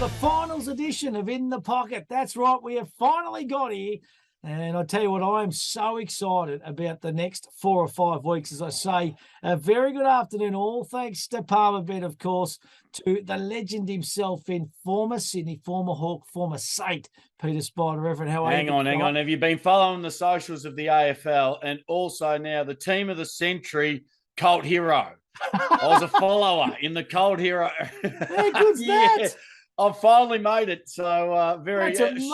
finals edition of In the Pocket. That's right, we have finally got here. And I tell you what, I am so excited about the next 4 or 5 weeks. As I say, a very good afternoon, all thanks to Palmerbet, of course, to the legend himself in former Sydney, former Hawk, former Saint, Peter Spida Everitt. How are you? Hang on. Have you been following the socials of the AFL and also now the team of the century, Cult Hero? I was a follower in the Cult Hero. How good's that? I've finally made it. So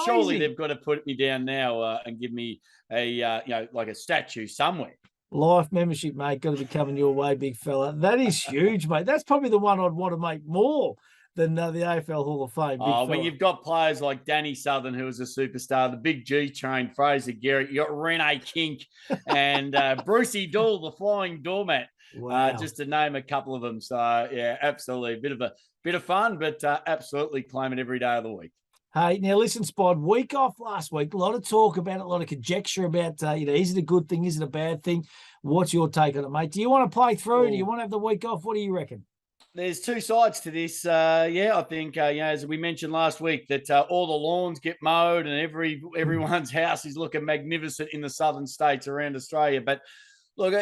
surely they've got to put me down now and give me a like a statue somewhere. Life membership, mate, got to be coming your way, big fella. That is huge, mate. That's probably the one I'd want to make more than the AFL Hall of Fame. When you've got players like Danny Southern, who was a superstar, the Big G train, Fraser Garrett, you got Rene Kink and Brucey Dool, the flying doormat. Wow. Just to name a couple of them. So yeah, absolutely a bit of fun, but absolutely claim it every day of the week. Hey, now listen, Spod, week off last week, a lot of talk about it, a lot of conjecture about, is it a good thing? Is it a bad thing? What's your take on it, mate? Do you want to play through? Do you want to have the week off? What do you reckon? There's two sides to this. I think, as we mentioned last week, that all the lawns get mowed and everyone's house is looking magnificent in the southern states around Australia. But look,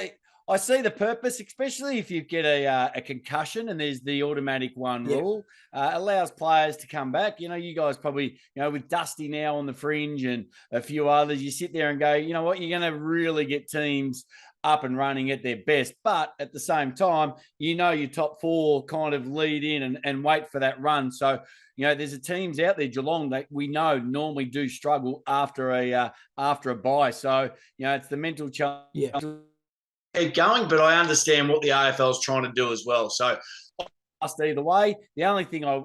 I see the purpose, especially if you get a concussion and there's the automatic one rule, allows players to come back. You guys probably, with Dusty now on the fringe and a few others, you sit there and go, you know what, you're going to really get teams up and running at their best. But at the same time, your top 4 kind of lead in and wait for that run. So, there's a teams out there, Geelong, that we know normally do struggle after a bye. So, it's the mental challenge. Yeah. Keep going, but I understand what the AFL is trying to do as well. So, either way, the only thing I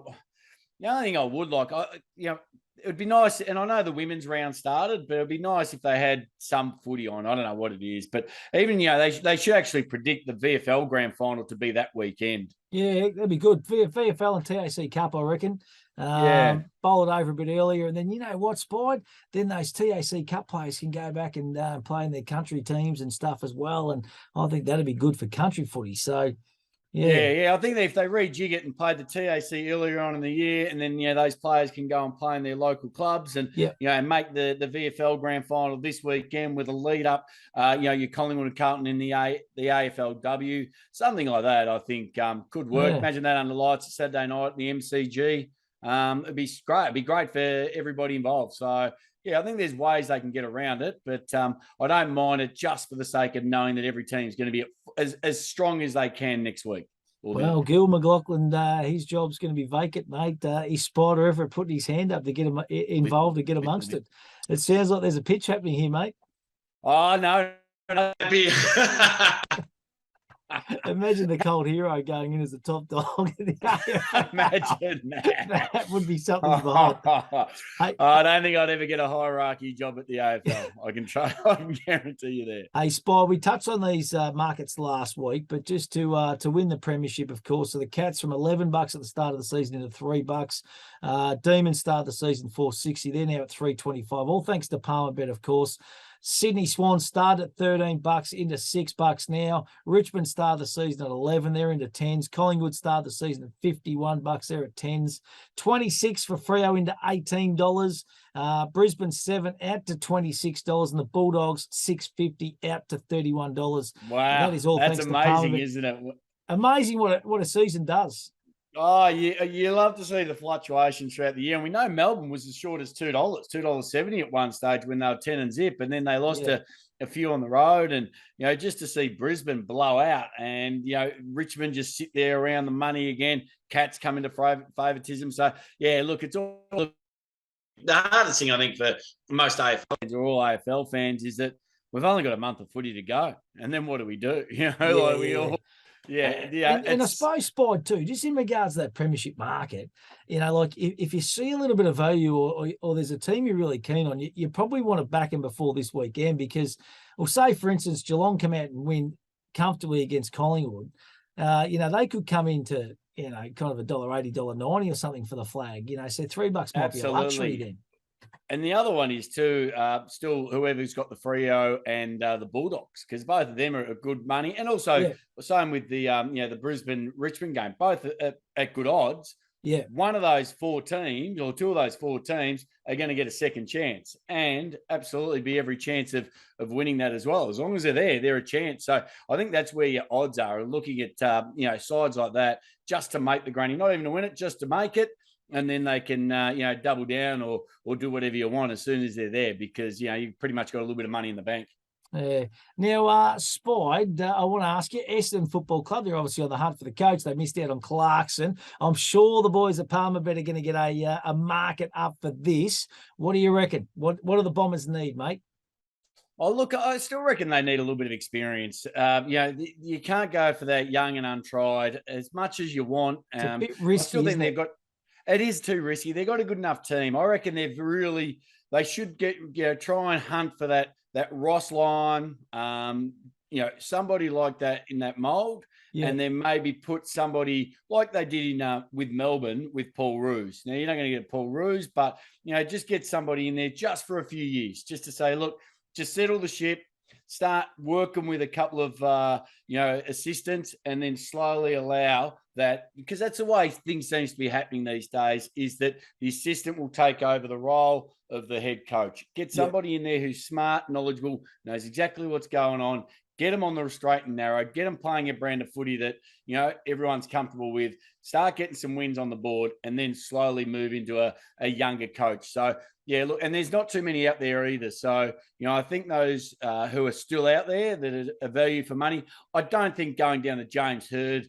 would like, it would be nice, and I know the women's round started, but it'd be nice if they had some footy on. I don't know what it is, but even they should actually predict the VFL grand final to be that weekend. Yeah, that'd be good. VFL and TAC Cup, I reckon. Bowl it over a bit earlier, and then you know what, Spide? Then those TAC Cup players can go back and play in their country teams and stuff as well, and I think that'd be good for country footy. So, yeah. I think that if they rejig it and play the TAC earlier on in the year, and then those players can go and play in their local clubs, and make the VFL grand final this weekend with a lead up. Your Collingwood and Carlton in the AFLW, something like that. I think could work. Yeah. Imagine that under lights Saturday night in the MCG. It'd be great. It'd be great for everybody involved. So, I think there's ways they can get around it, but I don't mind it just for the sake of knowing that every team is going to be as strong as they can next week. Well, Gil McLaughlin, his job's going to be vacant, mate. He's Spida Everitt putting his hand up to get him involved, to get amongst it. It sounds like there's a pitch happening here, mate. Oh, no. Imagine the Cold Hero going in as the top dog. Imagine that. That would be something to behold. I don't think I'd ever get a hierarchy job at the AFL. I can guarantee you there. Hey, Spy, we touched on these markets last week, but just to win the premiership, of course, so the Cats from $11 at the start of the season into $3. Demons started the season $4.60. They're now at $3.25. All thanks to Palmerbet, of course. Sydney Swans started at $13 into $6 now. Richmond started the season at 11. They're into 10s. Collingwood started the season at $51. They're at 10s. 26 for Freo into $18. Brisbane 7 out to $26, and the Bulldogs $6.50 out to $31. Wow, and that is all. That's amazing, isn't it? Amazing what a season does. Oh, you love to see the fluctuations throughout the year. And we know Melbourne was as short as $2, $2.70 at one stage when they were 10 and zip, and then they lost a few on the road. And, just to see Brisbane blow out and, Richmond just sit there around the money again, Cats come into favouritism. So, look, it's all the hardest thing, I think, for most AFL fans or all AFL fans is that we've only got a month of footy to go. And then what do we do? And I suppose, Spide, too, just in regards to that premiership market, like if you see a little bit of value or there's a team you're really keen on, you probably want to back them before this weekend because, well, say, for instance, Geelong come out and win comfortably against Collingwood. They could come into, kind of $1.80, $1.90 or something for the flag, so $3 might be a luxury then. And the other one is too, still whoever's got the Freo and the Bulldogs, because both of them are good money. And also, same with the the Brisbane Richmond game, both at good odds. Yeah. one of those 4 teams or 2 of those 4 teams are going to get a second chance and absolutely be every chance of winning that as well. As long as they're there, they're a chance. So I think that's where your odds are, looking at, sides like that just to make the granny, not even to win it, just to make it. And then they can, double down or do whatever you want as soon as they're there, because, you've pretty much got a little bit of money in the bank. Yeah. Now, Spide, I want to ask you, Essendon Football Club, they're obviously on the hunt for the coach. They missed out on Clarkson. I'm sure the boys at Palmerbet are going to get a market up for this. What do you reckon? What do the Bombers need, mate? Oh, look, I still reckon they need a little bit of experience. You can't go for that young and untried as much as you want. It's a bit risky, I still think isn't it? it is too risky. They've got a good enough team. I reckon they should try and hunt for that Ross line, somebody like that in that mould, and then maybe put somebody like they did with Melbourne with Paul Roos. Now, you're not going to get Paul Roos, but, just get somebody in there just for a few years, just to say, look, just settle the ship, start working with a couple of, assistants, and then slowly allow that, because that's the way things seems to be happening these days, is that the assistant will take over the role of the head coach. Get somebody in there who's smart, knowledgeable, knows exactly what's going on. Get them on the straight and narrow. Get them playing a brand of footy that, everyone's comfortable with. Start getting some wins on the board, and then slowly move into a younger coach. So, yeah, look, and there's not too many out there either. So, I think those who are still out there that are value for money, I don't think going down the James Hird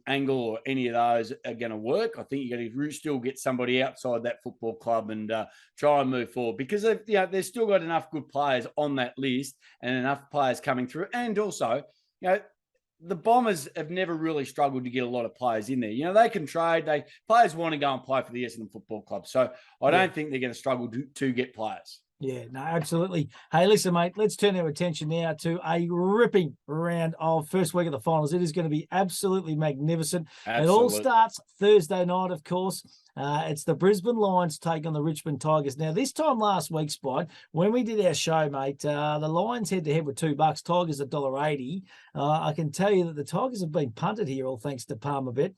angle or any of those are going to work. I think you're going to still get somebody outside that football club and try and move forward, because they've still got enough good players on that list and enough players coming through. And also, the Bombers have never really struggled to get a lot of players in there. They can trade. Players want to go and play for the Essendon Football Club. So I don't think they're going to struggle to get players. Yeah, no, absolutely. Hey, listen, mate, let's turn our attention now to a ripping round of first week of the finals. It is going to be absolutely magnificent. It all starts Thursday night, of course. It's the Brisbane Lions take on the Richmond Tigers. Now, this time last week, Spide, when we did our show, mate, the Lions head-to-head with $2, Tigers $1.80. I can tell you that the Tigers have been punted here, all thanks to Palmerbet.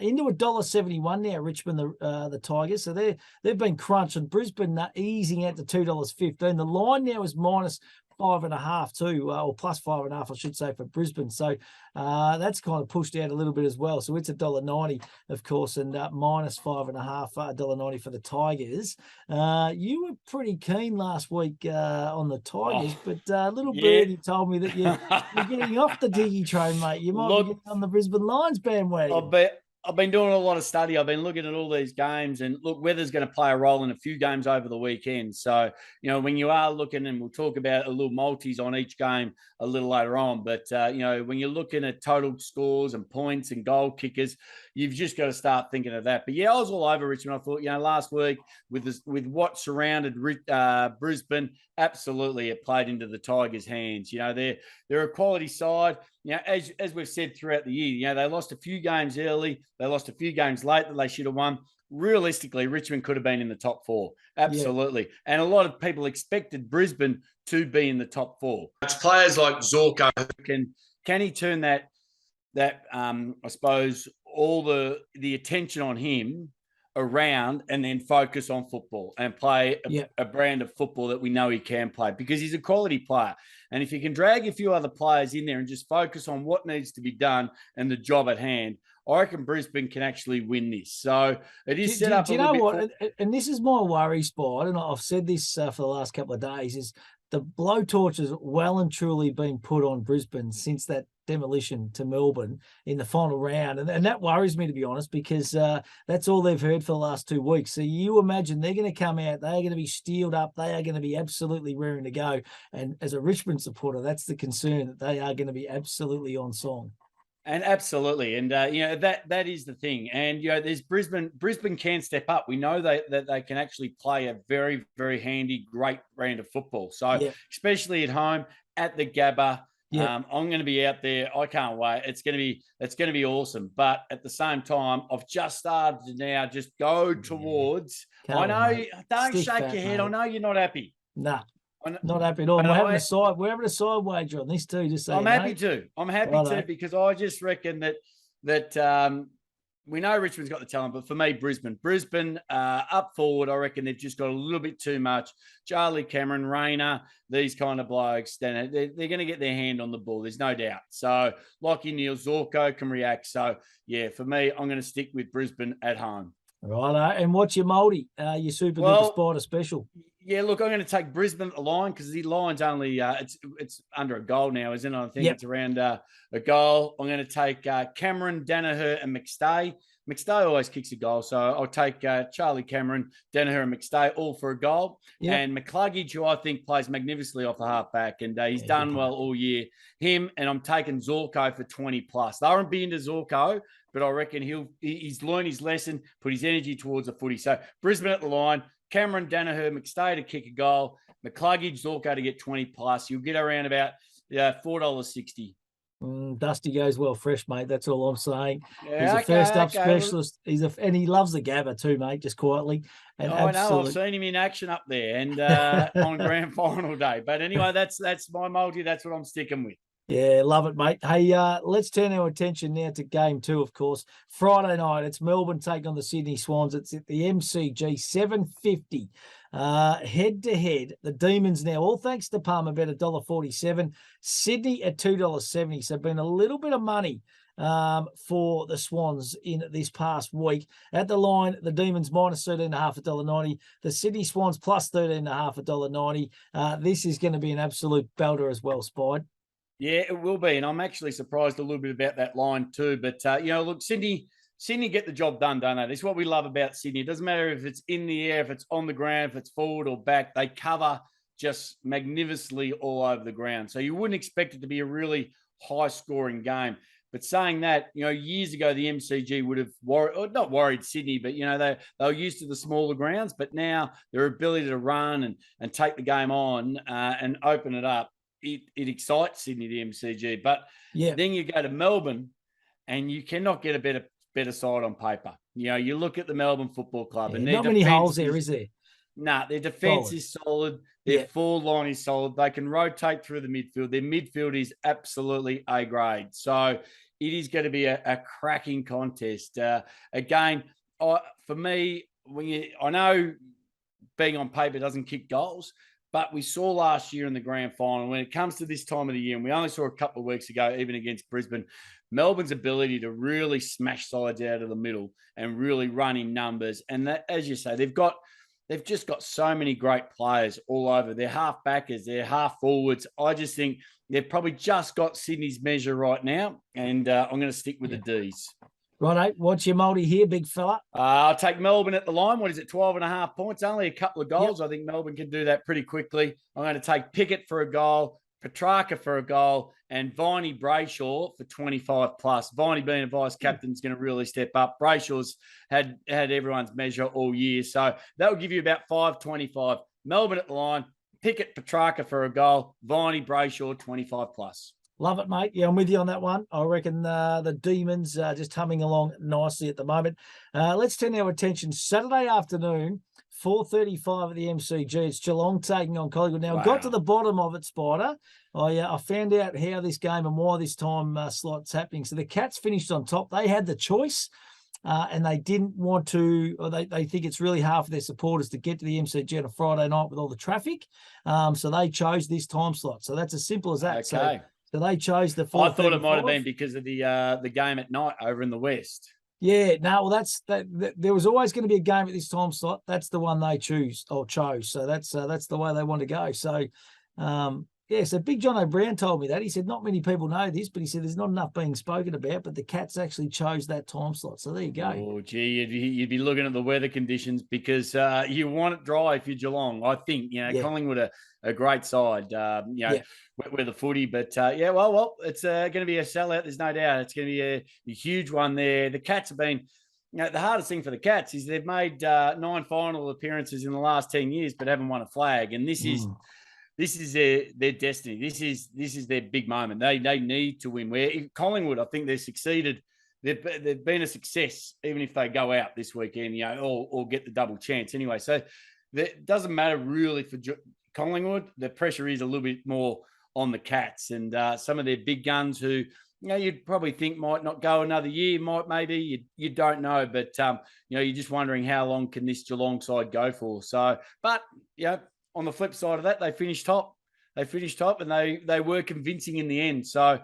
Into $1.71 now, Richmond, the Tigers. So they've been crunched, and Brisbane easing out to $2.15. The line now is minus 5.5 too, or plus 5.5, I should say, for Brisbane. So that's kind of pushed out a little bit as well. So it's $1.90, of course, and minus 5.5, $1.90 for the Tigers. You were pretty keen last week on the Tigers, but little birdie told me that you're getting off the Diggy train, mate. You might be getting on the Brisbane Lions bandwagon. I've been doing a lot of study. I've been looking at all these games, and look, weather's going to play a role in a few games over the weekend. So, when you are looking, and we'll talk about a little multis on each game a little later on, but, when you're looking at total scores and points and goal kickers, you've just got to start thinking of that. But yeah, I was all over Richmond. I thought, last week with what surrounded Brisbane, absolutely it played into the Tigers' hands. They're a quality side. As we've said throughout the year, they lost a few games early. They lost a few games late that they should have won. Realistically, Richmond could have been in the top 4. Absolutely. Yeah. And a lot of people expected Brisbane to be in the top 4. It's players like Zorko who can he turn that I suppose all the attention on him around, and then focus on football and play a brand of football that we know he can play, because he's a quality player. And if you can drag a few other players in there and just focus on what needs to be done and the job at hand, I reckon Brisbane can actually win this. So it is set up. Do you know what? And this is my worry, Spide, and I've said this for the last couple of days, is the blowtorch has well and truly been put on Brisbane since that demolition to Melbourne in the final round. And that worries me, to be honest, because that's all they've heard for the last 2 weeks. So you imagine they're going to come out, they're going to be steeled up, they are going to be absolutely raring to go. And as a Richmond supporter, that's the concern, that they are going to be absolutely on song. And absolutely. And, that is the thing. And, there's Brisbane can step up. We know that they can actually play a very, very handy, great brand of football. So especially at home at the Gabba, I'm going to be out there. I can't wait. It's going to be awesome. But at the same time, I've just started to now just go towards, I know, don't shake your head. I know you're not happy. Nah. Not happy at all. We're having a side wager on this too. Just so I'm happy to. I'm happy to, because I just reckon that we know Richmond's got the talent, but for me, Brisbane up forward, I reckon they've just got a little bit too much. Charlie Cameron, Rayner, these kind of blokes, then they're going to get their hand on the ball. There's no doubt. So, Lockie Neal, Zorko can react. So, yeah, for me, I'm going to stick with Brisbane at home. Right, and what's your multi? Your super duper spider special? Yeah, look, I'm going to take Brisbane at the line because the line's only it's under a goal now, isn't it? I think it's around a goal. I'm going to take Cameron, Danaher, and McStay. McStay always kicks a goal, so I'll take Charlie Cameron, Danaher, and McStay all for a goal. Yep. And McCluggage, who I think plays magnificently off the halfback, and he's done well all year. Him, and I'm taking Zorko for 20 plus. They aren't be into Zorko, but I reckon he's learned his lesson, put his energy towards the footy. So Brisbane at the line. Cameron, Danaher, McStay to kick a goal. McCluggage, Zorko to get 20 plus. You'll get around about $4.60. Dusty goes well fresh, mate. That's all I'm saying. Yeah, he's a first up specialist. And he loves the Gabba too, mate, just quietly. And I know. I've seen him in action up there and on grand final day. But anyway, that's my multi. That's what I'm sticking with. Yeah, love it, mate. Hey, let's turn our attention now to game 2, of course. Friday night, it's Melbourne taking on the Sydney Swans. It's at the MCG, 7:50. Head-to-head, the Demons now, all thanks to Palmer, bet $1.47. Sydney at $2.70. So been a little bit of money for the Swans in this past week. At the line, the Demons minus 13.5 $1.90. The Sydney Swans plus 13.5 $1.90. This is going to be an absolute belter as well, Spide. Yeah, it will be. And I'm actually surprised a little bit about that line too. But, look, Sydney get the job done, don't they? This is what we love about Sydney. It doesn't matter if it's in the air, if it's on the ground, if it's forward or back. They cover just magnificently all over the ground. So you wouldn't expect it to be a really high-scoring game. But saying that, years ago, the MCG would have not worried Sydney, but, they were used to the smaller grounds. But now their ability to run and take the game on and open it up, it excites Sydney, the MCG. But then you go to Melbourne and you cannot get a better side on paper. You look at the Melbourne Football Club and not many holes there, is there? Nah, their defense is solid. Their forward line is solid. They can rotate through the midfield. Their midfield is absolutely A grade. So it is going to be a cracking contest. Again, for me, I know being on paper doesn't kick goals, but we saw last year in the grand final, when it comes to this time of the year, and we only saw a couple of weeks ago, even against Brisbane, Melbourne's ability to really smash sides out of the middle and really run in numbers. And that, as you say, they've just got so many great players all over. They're half backers, they're half forwards. I just think they've probably just got Sydney's measure right now. And I'm going to stick with the Ds. Righto, what's your multi here, big fella? I'll take Melbourne at the line. What is it, 12.5 points? Only a couple of goals. Yep. I think Melbourne can do that pretty quickly. I'm going to take Pickett for a goal, Petrarca for a goal, and Viney Brayshaw for 25 plus. Viney being a vice captain is going to really step up. Brayshaw's had everyone's measure all year. So that will give you about 5.25. Melbourne at the line, Pickett, Petrarca for a goal, Viney Brayshaw 25 plus. Love it, mate. Yeah, I'm with you on that one. I reckon the Demons are just humming along nicely at the moment. Let's turn our attention Saturday afternoon, 4:35 at the MCG. It's Geelong taking on Collingwood. Now, I got to the bottom of it, Spider. I found out how this game and why this time slot's happening. So the Cats finished on top. They had the choice. And they didn't want to, or they think it's really hard for their supporters to get to the MCG on a Friday night with all the traffic. So they chose this time slot. So that's as simple as that. Okay. So they chose the 4:35. I thought it might have been because of the game at night over in the West. Yeah, no, well, there was always going to be a game at this time slot. That's the one they chose. So that's the way they want to go. So, so Big John O'Brien told me that. He said not many people know this, but he said there's not enough being spoken about, but the Cats actually chose that time slot. So there you go. Oh, gee, you'd be looking at the weather conditions because you want it dry if you're Geelong. I think, Collingwood a great side, with the footy. But, well, it's going to be a sellout. There's no doubt. It's going to be a huge one there. The Cats have been, the hardest thing for the Cats is they've made 9 final appearances in the last 10 years, but haven't won a flag. And this is their destiny. This is their big moment. They need to win. Where Collingwood, I think they've succeeded. They've been a success, even if they go out this weekend, or get the double chance anyway. So it doesn't matter really for Collingwood. The pressure is a little bit more on the Cats and some of their big guns who you'd probably think might not go another year, maybe you don't know, but you're just wondering how long can this Geelong side go for. So, but on the flip side of that, they finished top. And they were convincing in the end. So,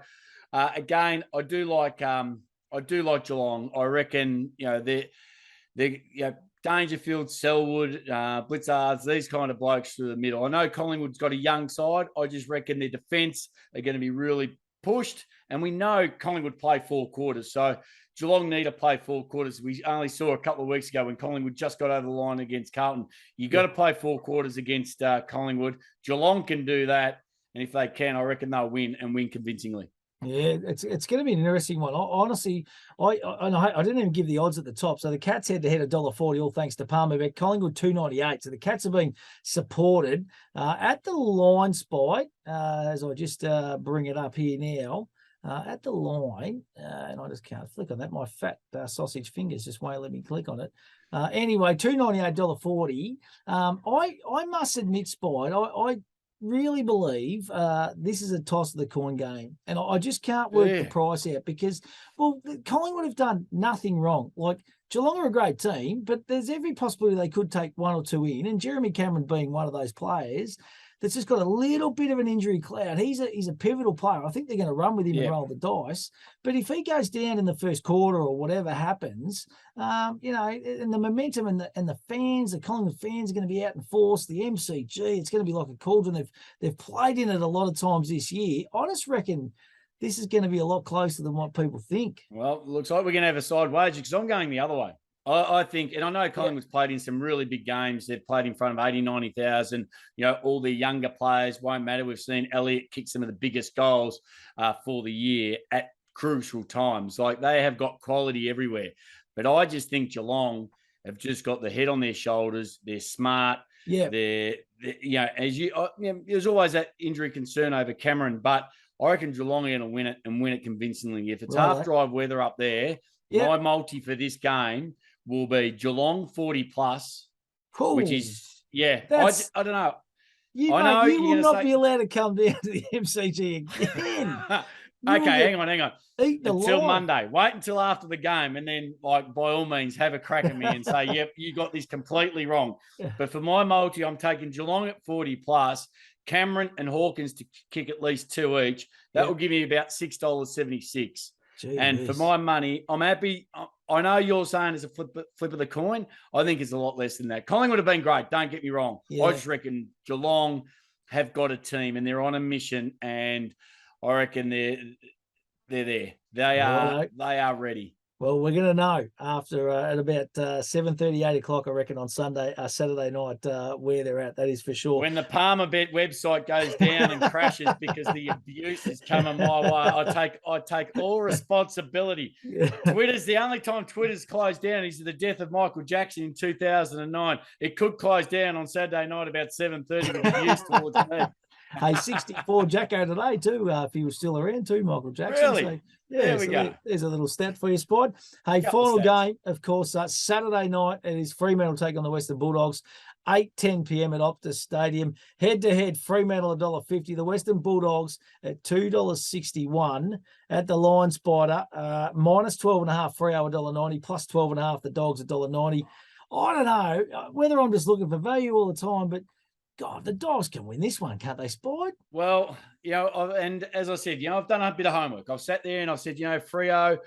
again, I do like Geelong. I reckon they're Dangerfield, Selwood, Blitzards, these kind of blokes through the middle. I know Collingwood's got a young side. I just reckon their defence are going to be really pushed. And we know Collingwood play 4 quarters. So Geelong need to play 4 quarters. We only saw a couple of weeks ago when Collingwood just got over the line against Carlton. You got to play 4 quarters against Collingwood. Geelong can do that. And if they can, I reckon they'll win and win convincingly. Yeah, it's going to be an interesting one. Honestly, I didn't even give the odds at the top. So the Cats head-to-head $1.40, all thanks to Palmer Bet. Collingwood $2.98. So the Cats are being supported at the line spot. As I just bring it up here now, at the line, and I just can't flick on that. My fat sausage fingers just won't let me click on it. Anyway, $2.98, $40. I must admit, Spide, I really believe this is a toss of the coin game, and I just can't work the price out because, well, Collingwood have done nothing wrong. Like, Geelong are a great team, but there's every possibility they could take 1 or 2 in, and Jeremy Cameron being one of those players that's just got a little bit of an injury cloud. He's a pivotal player. I think they're going to run with him and roll the dice. But if he goes down in the first quarter or whatever happens, and the momentum and the fans, the Collingwood fans are going to be out in force. The MCG, it's going to be like a cauldron. They've played in it a lot of times this year. I just reckon this is going to be a lot closer than what people think. Well, it looks like we're going to have a side wager because I'm going the other way. I think, and I know Collingwood's played in some really big games. They've played in front of 80, 90,000. All the younger players won't matter. We've seen Elliott kick some of the biggest goals for the year at crucial times. Like, they have got quality everywhere. But I just think Geelong have just got the head on their shoulders. They're smart. Yeah. There's always that injury concern over Cameron, but I reckon Geelong are going to win it and win it convincingly. If it's half drive weather up there, my multi for this game will be Geelong 40+, which is, I don't know. You will not be allowed to come down to the MCG again. Okay, hang on. Until Monday. Wait until after the game and then, by all means, have a crack at me and say, yep, you got this completely wrong. Yeah. But for my multi, I'm taking Geelong at 40+, Cameron and Hawkins to kick at least 2 each. That will give me about $6.76. Jeez. And for my money, I'm happy. I know you're saying it's a flip of the coin. I think it's a lot less than that. Collingwood have been great. Don't get me wrong. Yeah. I just reckon Geelong have got a team and they're on a mission, and I reckon they're there. They are ready. Well, we're going to know after at about 7:30, 8 o'clock, I reckon, on Saturday night, where they're at. That is for sure. When the Palmer Bet website goes down and crashes because the abuse is coming my way, I take all responsibility. Yeah. The only time Twitter's closed down is the death of Michael Jackson in 2009. It could close down on Saturday night about 7:30 with abuse towards me. Hey, 64 Jacko today too, if he was still around too, Michael Jackson. Really? So, there we go. There's a little stat for you, Spot. Hey, final game, of course, Saturday night. It is Fremantle take on the Western Bulldogs, 8:10 p.m. at Optus Stadium. Head-to-head, Fremantle $1.50. The Western Bulldogs at $2.61 at the Line Spider. Minus 12.5, Freo $1.90, plus 12.5, the Dogs $1.90. I don't know whether I'm just looking for value all the time, but God, the Dogs can win this one, can't they, Spide? Well, and as I said, I've done a bit of homework. I've sat there and I've said, Freo,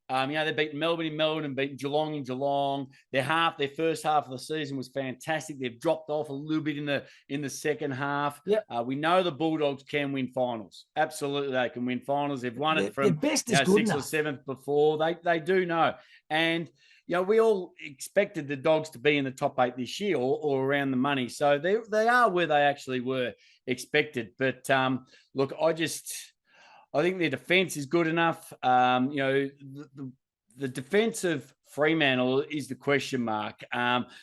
they beat Melbourne in Melbourne and beat Geelong in Geelong. Their first half of the season was fantastic. They've dropped off a little bit in the second half. Yep. We know the Bulldogs can win finals. Absolutely, they can win finals. They've won it from best is good 6th enough. or 7th before. They do know. And we all expected the Dogs to be in the top 8 this year or around the money. So they are where they actually were expected. But look, I think their defense is good enough. The defense of Fremantle is the question mark.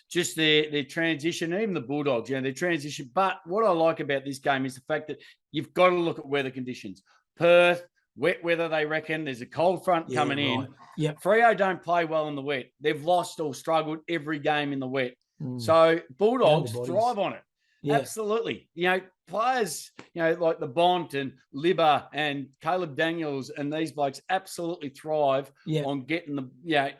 Just their transition, even the Bulldogs, their transition. But what I like about this game is the fact that you've got to look at weather conditions. Perth, wet weather, they reckon. There's a cold front coming in. Yep. Freo don't play well in the wet. They've lost or struggled every game in the wet. So Bulldogs thrive on it. Yeah. Absolutely. players, like the Bont and Libba and Caleb Daniels and these blokes absolutely thrive on getting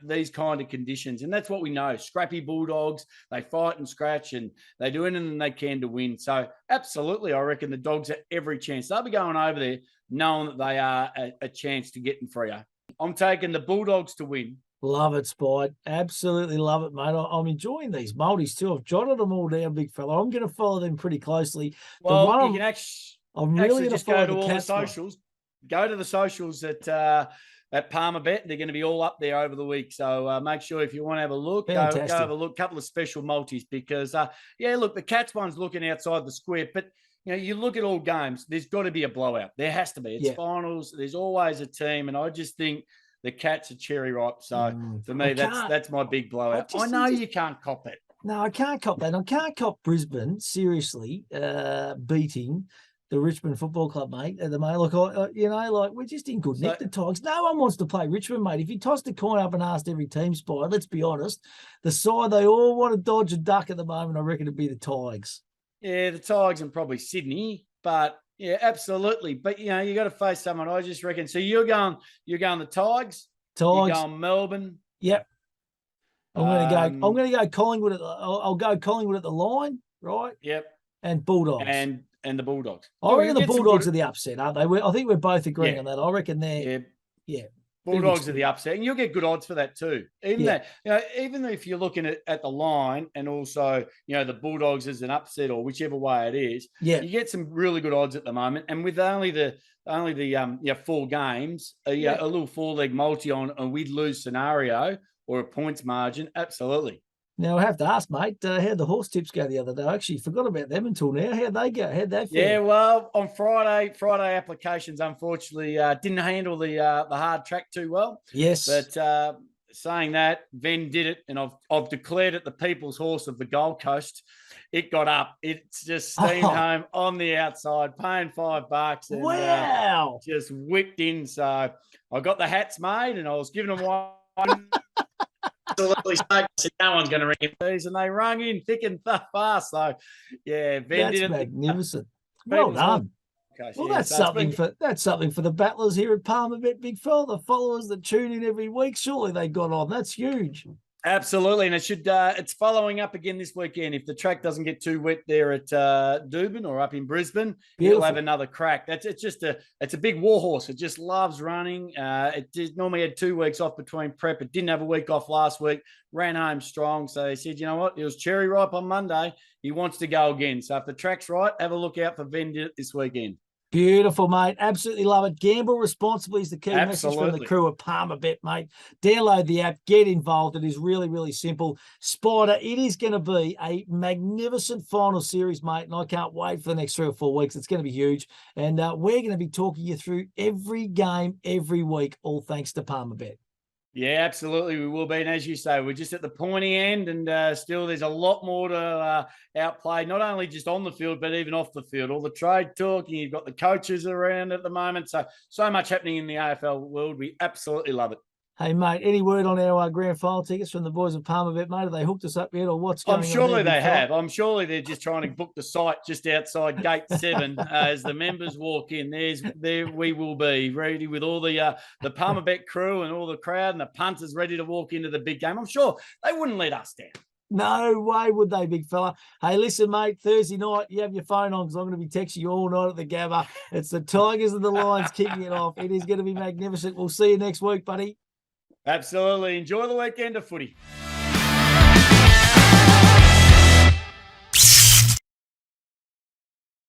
these kind of conditions. And that's what we know. Scrappy Bulldogs, they fight and scratch and they do anything they can to win. So absolutely, I reckon the Dogs have every chance. They'll be going over there knowing that they are a chance to get in for you. I'm taking the Bulldogs to win. Love it, Spide. Absolutely love it, mate. I'm enjoying these multis too. I've jotted them all down, big fella. I'm going to follow them pretty closely. Well, you can I'm really just go to all the socials. Go to the socials at Palmerbet. They're going to be all up there over the week. So make sure if you want to have a look, go have a look. Couple of special multis because, look, the Cats one's looking outside the square, but you look at all games. There's got to be a blowout. There has to be. It's finals. There's always a team, and I just think the Cats are cherry ripe. So for me, that's my big blowout. I know you can't cop it. No, I can't cop that. I can't cop Brisbane, seriously, beating the Richmond Football Club, mate, at the moment. Look, we're just in good nick, the Tigers. No one wants to play Richmond, mate. If you tossed a coin up and asked every team, Spy, let's be honest, the side they all want to dodge a duck at the moment, I reckon it'd be the Tigers. Yeah, the Tigers and probably Sydney, but yeah, absolutely. But you got to face someone. I just reckon. So you're going the Tigers. You're going Melbourne. Yep. I'm going to go Collingwood. I'll go Collingwood at the line, right? Yep. And Bulldogs. And the Bulldogs. I reckon the Bulldogs are the upset, aren't they? I think we're both agreeing on that. I reckon they're Bulldogs are the upset, and you'll get good odds for that too. Even if you're looking at the line, and also the Bulldogs as an upset or whichever way it is, you get some really good odds at the moment. And with only the 4 games, a little 4-leg multi on a we'd lose scenario or a points margin, absolutely. Now, I have to ask, mate, how'd the horse tips go the other day? I actually forgot about them until now. How'd they go? How'd they feel? Yeah, well, on Friday applications, unfortunately, didn't handle the hard track too well. Yes. But saying that, Ven did it, and I've declared it the people's horse of the Gold Coast. It got up. It's just steamed home on the outside, paying $5. And, wow. Just whipped in. So I got the hats made, and I was giving them one. Absolutely said no one's going to ring these, and they rung in thick and fast. So, yeah, Ven did it. Magnificent. Well done. Well, that's something for the battlers here at Palmerbet, big fella. The followers that tune in every week, surely they got on. That's huge. Absolutely, and it's following up again this weekend. If the track doesn't get too wet there at Dubin or up in Brisbane, it'll have another crack. It's a big warhorse. It just loves running. It normally had 2 weeks off between prep. It didn't have a week off last week. Ran home strong. So they said, you know what? It was cherry ripe on Monday. He wants to go again. So if the track's right, have a look out for Ven did it this weekend. Beautiful, mate. Absolutely love it. Gamble responsibly is the key message from the crew at Palmerbet, mate. Download the app, get involved. It is really, really simple. Spider, it is going to be a magnificent final series, mate, and I can't wait for the next 3 or 4 weeks. It's going to be huge, and we're going to be talking you through every game every week, all thanks to Palmerbet. Yeah, absolutely. We will be. And as you say, we're just at the pointy end, and still there's a lot more to outplay, not only just on the field, but even off the field. All the trade talk, and you've got the coaches around at the moment. So much happening in the AFL world. We absolutely love it. Hey, mate, any word on our grand final tickets from the boys of Palmerbet, mate? Have they hooked us up yet, or what's going on? I'm surely they have. I'm surely they're just trying to book the site just outside Gate 7 as the members walk in. There we will be ready with all the Palmerbet crew and all the crowd and the punters ready to walk into the big game. I'm sure they wouldn't let us down. No way would they, big fella. Hey, listen, mate, Thursday night, you have your phone on because I'm going to be texting you all night at the Gabba. It's the Tigers and the Lions kicking it off. It is going to be magnificent. We'll see you next week, buddy. Absolutely. Enjoy the weekend of footy.